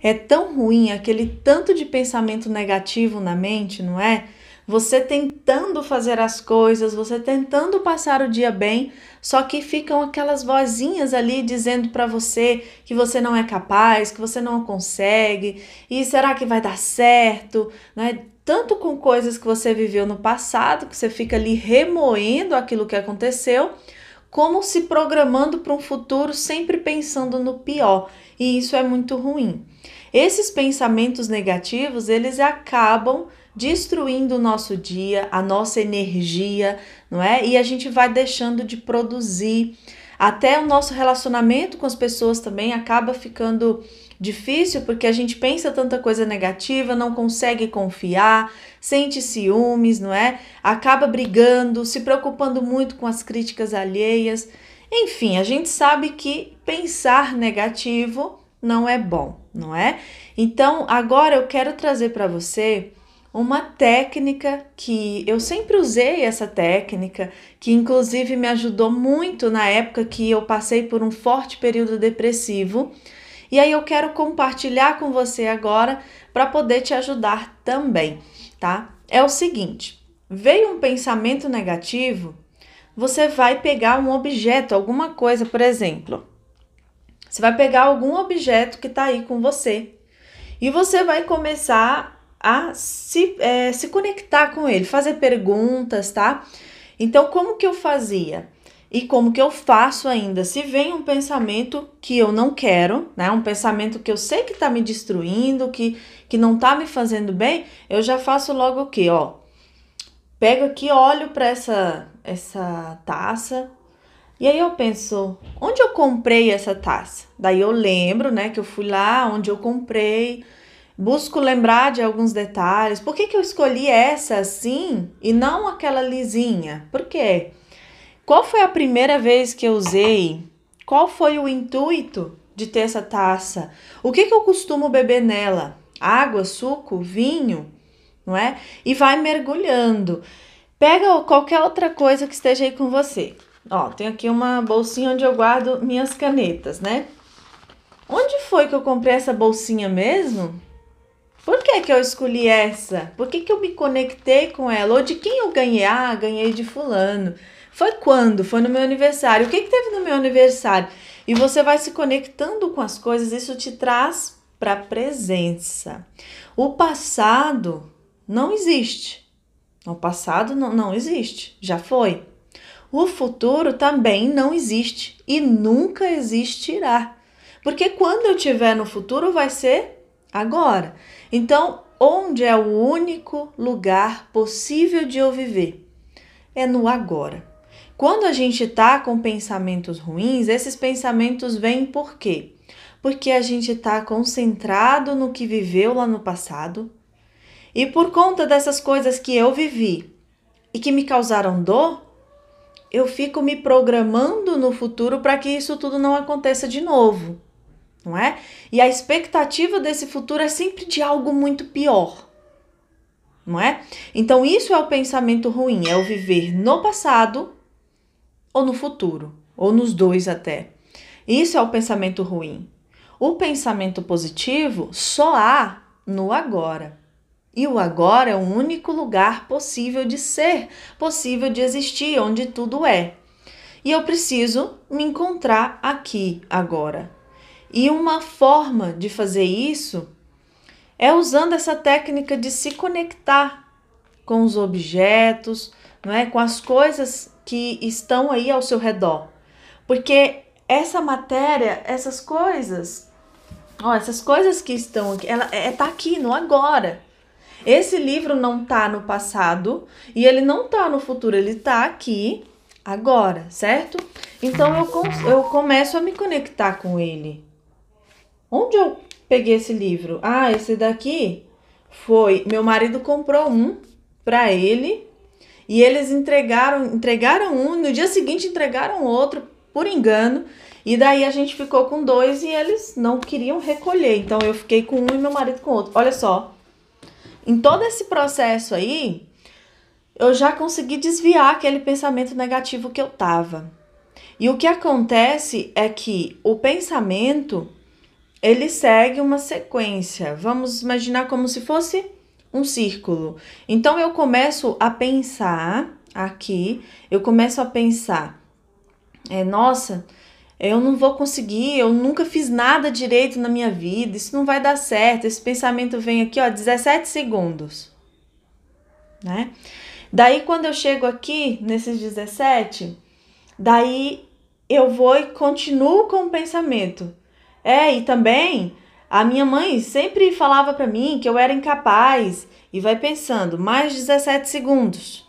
É tão ruim aquele tanto de pensamento negativo na mente, não é? Você tentando fazer as coisas, você tentando passar o dia bem, só que ficam aquelas vozinhas ali dizendo para você que você não é capaz, que você não consegue, e será que vai dar certo, né? Tanto com coisas que você viveu no passado, que você fica ali remoendo aquilo que aconteceu, como se programando para um futuro sempre pensando no pior, e isso é muito ruim. Esses pensamentos negativos, eles acabam destruindo o nosso dia, a nossa energia, não é? E a gente vai deixando de produzir. Até o nosso relacionamento com as pessoas também acaba ficando difícil porque a gente pensa tanta coisa negativa, não consegue confiar, sente ciúmes, não é? Acaba brigando, se preocupando muito com as críticas alheias. Enfim, a gente sabe que pensar negativo não é bom, não é? Então, agora eu quero trazer para você uma técnica que eu sempre usei essa técnica, que inclusive me ajudou muito na época que eu passei por um forte período depressivo. E aí eu quero compartilhar com você agora para poder te ajudar também, tá? É o seguinte, veio um pensamento negativo, você vai pegar um objeto, alguma coisa, por exemplo. Você vai pegar algum objeto que está aí com você e você vai começar a se conectar com ele, fazer perguntas, tá? Então, como que eu fazia? E como que eu faço ainda? Se vem um pensamento que eu não quero, né? Um pensamento que eu sei que tá me destruindo, que não tá me fazendo bem, eu já faço logo o quê? Ó, pego aqui, olho para essa taça, e aí eu penso, onde eu comprei essa taça? Daí eu lembro, né, que eu fui lá onde eu comprei, busco lembrar de alguns detalhes. Por que eu escolhi essa assim e não aquela lisinha? Por quê? Qual foi a primeira vez que eu usei? Qual foi o intuito de ter essa taça? O que eu costumo beber nela? Água, suco, vinho, não é? E vai mergulhando. Pega qualquer outra coisa que esteja aí com você. Ó, tem aqui uma bolsinha onde eu guardo minhas canetas, né? Onde foi que eu comprei essa bolsinha mesmo? Por que eu escolhi essa? Por que eu me conectei com ela? Ou de quem eu ganhei? Ah, ganhei de fulano. Foi quando? Foi no meu aniversário. O que teve no meu aniversário? E você vai se conectando com as coisas, isso te traz para a presença. O passado não existe. O passado não existe, já foi. O futuro também não existe e nunca existirá. Porque quando eu estiver no futuro vai ser agora. Então, onde é o único lugar possível de eu viver? É no agora. Quando a gente está com pensamentos ruins, esses pensamentos vêm por quê? Porque a gente está concentrado no que viveu lá no passado e por conta dessas coisas que eu vivi e que me causaram dor, eu fico me programando no futuro para que isso tudo não aconteça de novo, não é? E a expectativa desse futuro é sempre de algo muito pior, não é? Então isso é o pensamento ruim, é o viver no passado ou no futuro, ou nos dois até. Isso é o pensamento ruim. O pensamento positivo só há no agora. E o agora é o único lugar possível de ser, possível de existir, onde tudo é. E eu preciso me encontrar aqui, agora. E uma forma de fazer isso é usando essa técnica de se conectar com os objetos, não é? Com as coisas que estão aí ao seu redor. Porque essa matéria, essas coisas que estão aqui, ela tá aqui no agora. Esse livro não tá no passado e ele não tá no futuro, ele tá aqui agora, certo? Então eu começo a me conectar com ele. Onde eu peguei esse livro? Ah, esse daqui foi. Meu marido comprou um para ele e eles entregaram um, no dia seguinte entregaram outro por engano. E daí a gente ficou com dois e eles não queriam recolher. Então eu fiquei com um e meu marido com outro. Olha só. Em todo esse processo aí, eu já consegui desviar aquele pensamento negativo que eu tava. E o que acontece é que o pensamento, ele segue uma sequência. Vamos imaginar como se fosse um círculo. Então, eu começo a pensar aqui, nossa, eu não vou conseguir, eu nunca fiz nada direito na minha vida, isso não vai dar certo. Esse pensamento vem aqui, ó, 17 segundos, né? Daí, quando eu chego aqui, nesses 17, daí eu vou e continuo com o pensamento. E também a minha mãe sempre falava pra mim que eu era incapaz. E vai pensando, mais 17 segundos,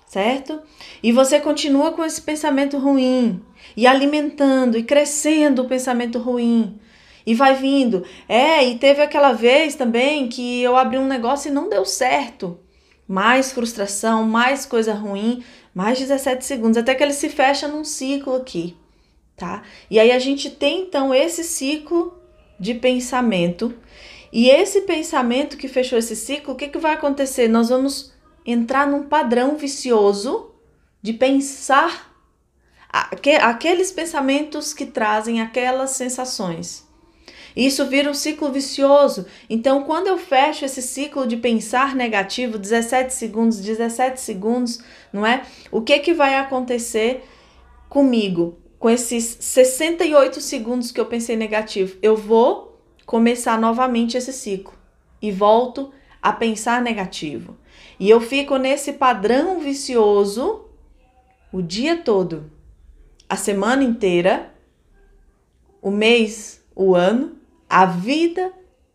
certo? E você continua com esse pensamento ruim, e alimentando, e crescendo o pensamento ruim. E vai vindo. E teve aquela vez também que eu abri um negócio e não deu certo. Mais frustração, mais coisa ruim, mais 17 segundos, até que ele se fecha num ciclo aqui, tá? E aí a gente tem então esse ciclo de pensamento, e esse pensamento que fechou esse ciclo, o que vai acontecer? Nós vamos entrar num padrão vicioso de pensar aqueles pensamentos que trazem aquelas sensações. Isso vira um ciclo vicioso. Então, quando eu fecho esse ciclo de pensar negativo, 17 segundos, não é? O que vai acontecer comigo? Com esses 68 segundos que eu pensei negativo, eu vou começar novamente esse ciclo e volto a pensar negativo. E eu fico nesse padrão vicioso o dia todo, a semana inteira, o mês, o ano, a vida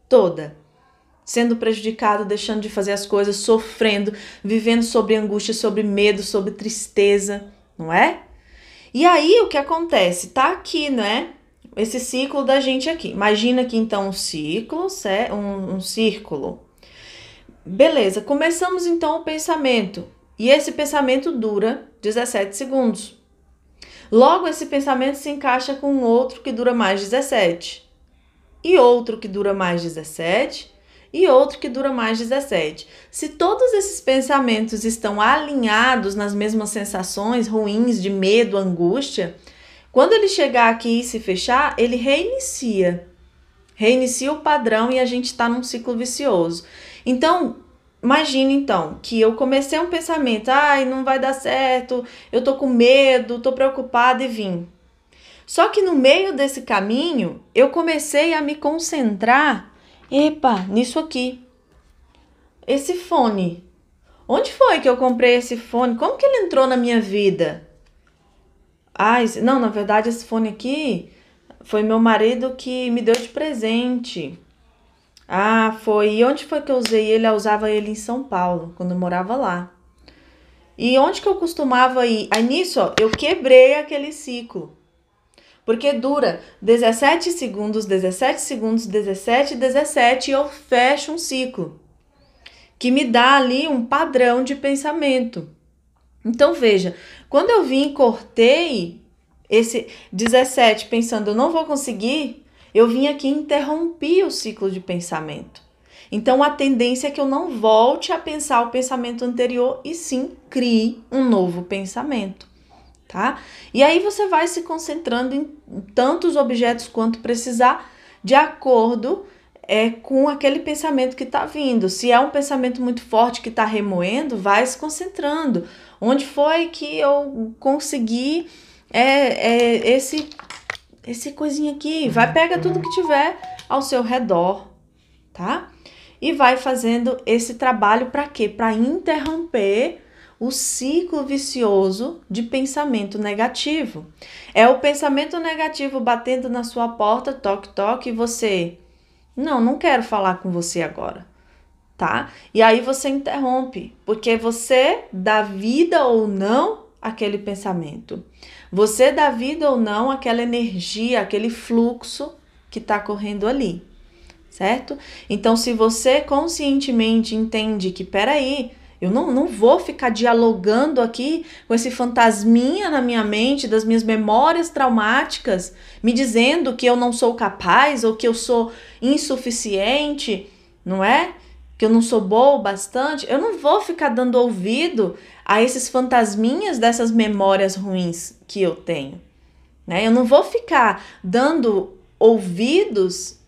toda, sendo prejudicado, deixando de fazer as coisas, sofrendo, vivendo sobre angústia, sobre medo, sobre tristeza, não é? E aí o que acontece? Tá aqui, né? Esse ciclo da gente aqui. Imagina aqui então um ciclo, um círculo. Beleza, começamos então o pensamento. E esse pensamento dura 17 segundos. Logo, esse pensamento se encaixa com outro que dura mais 17. E outro que dura mais 17. E outro que dura mais 17. Se todos esses pensamentos estão alinhados nas mesmas sensações ruins de medo, angústia, quando ele chegar aqui e se fechar, ele reinicia. Reinicia o padrão e a gente está num ciclo vicioso. Então, imagine então que eu comecei um pensamento, não vai dar certo, eu tô com medo, tô preocupada e vim. Só que no meio desse caminho, eu comecei a me concentrar, nisso aqui. Esse fone. Onde foi que eu comprei esse fone? Como que ele entrou na minha vida? Não, na verdade esse fone aqui foi meu marido que me deu de presente. Foi. E onde foi que eu usei ele? Eu usava ele em São Paulo, quando eu morava lá. E onde que eu costumava ir? Aí nisso, ó, eu quebrei aquele ciclo. Porque dura 17 segundos, 17 segundos, 17, 17 e eu fecho um ciclo. Que me dá ali um padrão de pensamento. Então veja, quando eu vim e cortei esse 17 pensando eu não vou conseguir, eu vim aqui e interrompi o ciclo de pensamento. Então a tendência é que eu não volte a pensar o pensamento anterior e sim crie um novo pensamento, tá? E aí você vai se concentrando em tantos objetos quanto precisar, de acordo com aquele pensamento que está vindo. Se é um pensamento muito forte que está remoendo, vai se concentrando. Onde foi que eu consegui esse coisinha aqui? Pega tudo que tiver ao seu redor, tá? E vai fazendo esse trabalho para quê? Para interromper o ciclo vicioso de pensamento negativo. É o pensamento negativo batendo na sua porta, toque, toque, e você... Não quero falar com você agora, tá? E aí você interrompe, porque você dá vida ou não àquele pensamento. Você dá vida ou não àquela energia, aquele fluxo que está correndo ali, certo? Então, se você conscientemente entende que, peraí, eu não vou ficar dialogando aqui com esse fantasminha na minha mente, das minhas memórias traumáticas, me dizendo que eu não sou capaz ou que eu sou insuficiente, não é? Que eu não sou boa o bastante. Eu não vou ficar dando ouvido a esses fantasminhas dessas memórias ruins que eu tenho, né? Eu não vou ficar dando ouvidos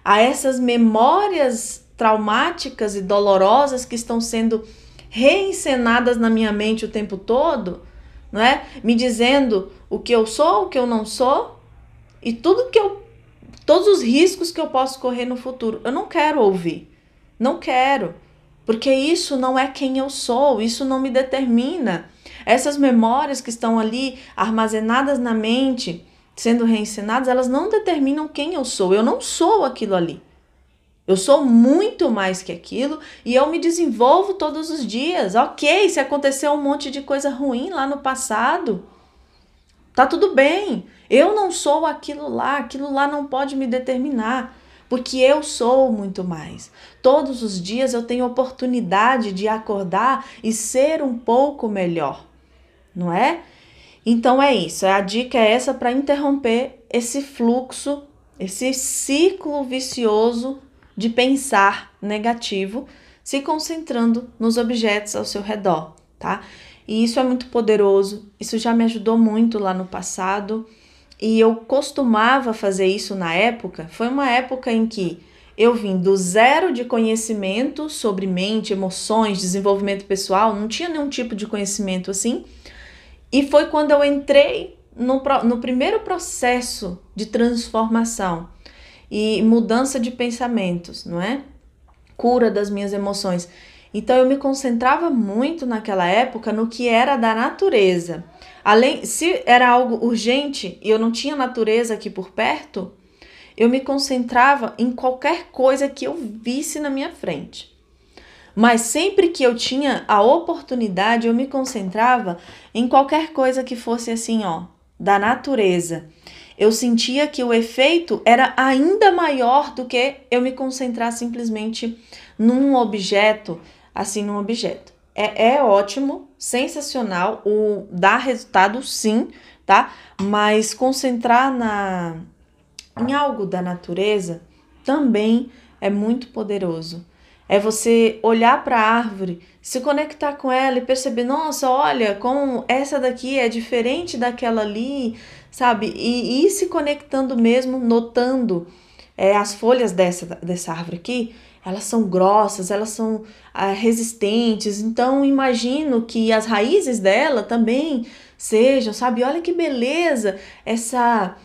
a essas memórias traumáticas e dolorosas que estão sendo reencenadas na minha mente o tempo todo, não é? Me dizendo o que eu sou, o que eu não sou e todos os riscos que eu posso correr no futuro. Eu não quero ouvir, não quero, porque isso não é quem eu sou, isso não me determina. Essas memórias que estão ali armazenadas na mente, sendo reencenadas, elas não determinam quem eu sou. Eu não sou aquilo ali. Eu sou muito mais que aquilo e eu me desenvolvo todos os dias. Ok, se aconteceu um monte de coisa ruim lá no passado, tá tudo bem. Eu não sou aquilo lá não pode me determinar, porque eu sou muito mais. Todos os dias eu tenho oportunidade de acordar e ser um pouco melhor, não é? Então é isso, a dica é essa para interromper esse fluxo, esse ciclo vicioso de pensar negativo, se concentrando nos objetos ao seu redor, tá? E isso é muito poderoso, isso já me ajudou muito lá no passado, e eu costumava fazer isso na época. Foi uma época em que eu vim do zero de conhecimento sobre mente, emoções, desenvolvimento pessoal, não tinha nenhum tipo de conhecimento assim, e foi quando eu entrei no primeiro processo de transformação e mudança de pensamentos, não é? Cura das minhas emoções. Então eu me concentrava muito naquela época no que era da natureza. Se era algo urgente e eu não tinha natureza aqui por perto, eu me concentrava em qualquer coisa que eu visse na minha frente. Mas sempre que eu tinha a oportunidade, eu me concentrava em qualquer coisa que fosse assim, ó, da natureza. Eu sentia que o efeito era ainda maior do que eu me concentrar simplesmente num objeto, assim, num objeto. É ótimo, sensacional, dá resultado sim, tá? Mas concentrar em algo da natureza também é muito poderoso. É você olhar para a árvore, se conectar com ela e perceber, nossa, olha como essa daqui é diferente daquela ali, sabe? E ir se conectando mesmo, notando as folhas dessa árvore aqui, elas são grossas, elas são resistentes, então imagino que as raízes dela também sejam, sabe? Olha que beleza essa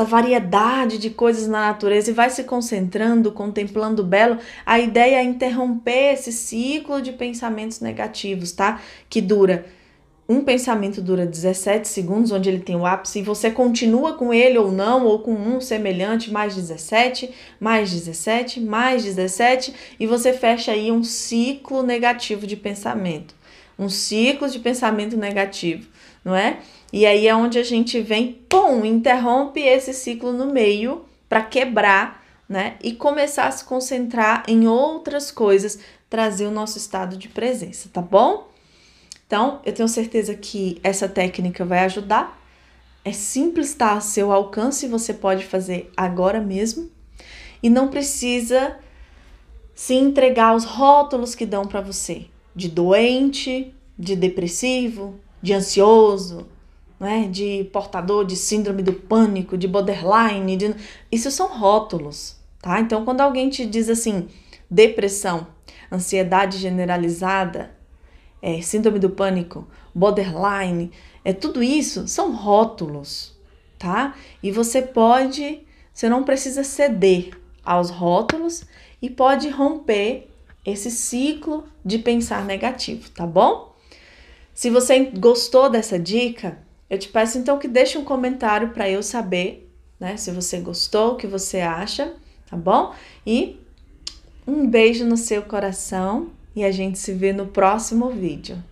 variedade de coisas na natureza e vai se concentrando, contemplando o belo. A ideia é interromper esse ciclo de pensamentos negativos, tá? Um pensamento dura 17 segundos, onde ele tem o ápice, e você continua com ele ou não, ou com um semelhante, mais 17, mais 17, mais 17, e você fecha aí um ciclo negativo de pensamento. Um ciclo de pensamento negativo, não é? E aí é onde a gente vem, interrompe esse ciclo no meio para quebrar, né? E começar a se concentrar em outras coisas, trazer o nosso estado de presença, tá bom? Então, eu tenho certeza que essa técnica vai ajudar. É simples, está ao seu alcance, você pode fazer agora mesmo. E não precisa se entregar aos rótulos que dão para você, de doente, de depressivo, de ansioso, né? De portador de síndrome do pânico, de borderline, isso são rótulos, tá? Então, quando alguém te diz assim, depressão, ansiedade generalizada, síndrome do pânico, borderline, tudo isso são rótulos, tá? E você não precisa ceder aos rótulos e pode romper esse ciclo de pensar negativo, tá bom? Se você gostou dessa dica, eu te peço então que deixe um comentário para eu saber, né, se você gostou, o que você acha, tá bom? E um beijo no seu coração e a gente se vê no próximo vídeo.